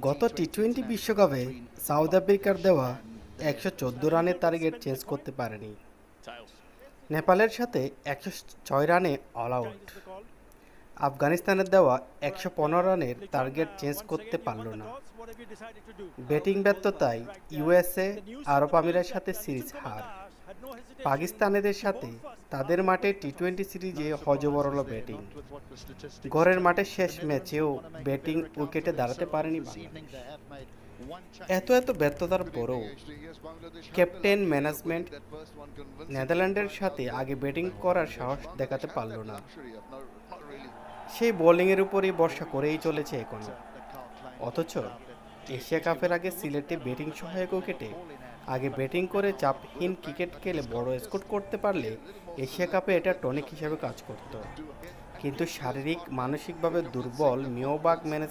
গত টি-20 বিশ্বকাপে সাউথ আফ্রিকার দেওয়া 114 রানের টার্গেট চেঞ্জ করতে পারেনি। নেপালের সাথে 106 রানে অল আউট। আফগানিস্তানের দেওয়া 115 রানের টার্গেট চেঞ্জ করতে পারল না। ব্যাটিং ব্যর্থতায় ইউএসএ আরব আমিরের সাথে সিরিজ হার। পাকিস্তানিদের সাথে তাদের মাঠে টি-20 সিরিজে হযবরল ব্যাটিং। ঘরের মাঠে শেষ ম্যাচেও ব্যাটিং উইকেটে দাঁড়াতে পারেনি বাংলাদেশ। এত ব্যর্থতার পরও ক্যাপ্টেন ম্যানেজমেন্ট নেদারল্যান্ডের সাথে আগে ব্যাটিং করার সাহস দেখাতে পারল না। সেই বোলিংয়ের উপরই ভরসা করেই চলেছে এখনো। অথচ এশিয়া কাপের আগে সিলেটে ব্যাটিং সহায়ক উইকেটে আগে ব্যাটিং করে চাপহীন ক্রিকেট খেলে বড় স্কোর করতে পারলে এশিয়া কাপে এটা টনিক হিসেবে কাজ করত। কিন্তু শারীরিক মানসিকভাবে দুর্বল মিয়াওবাগ ম্যানেজ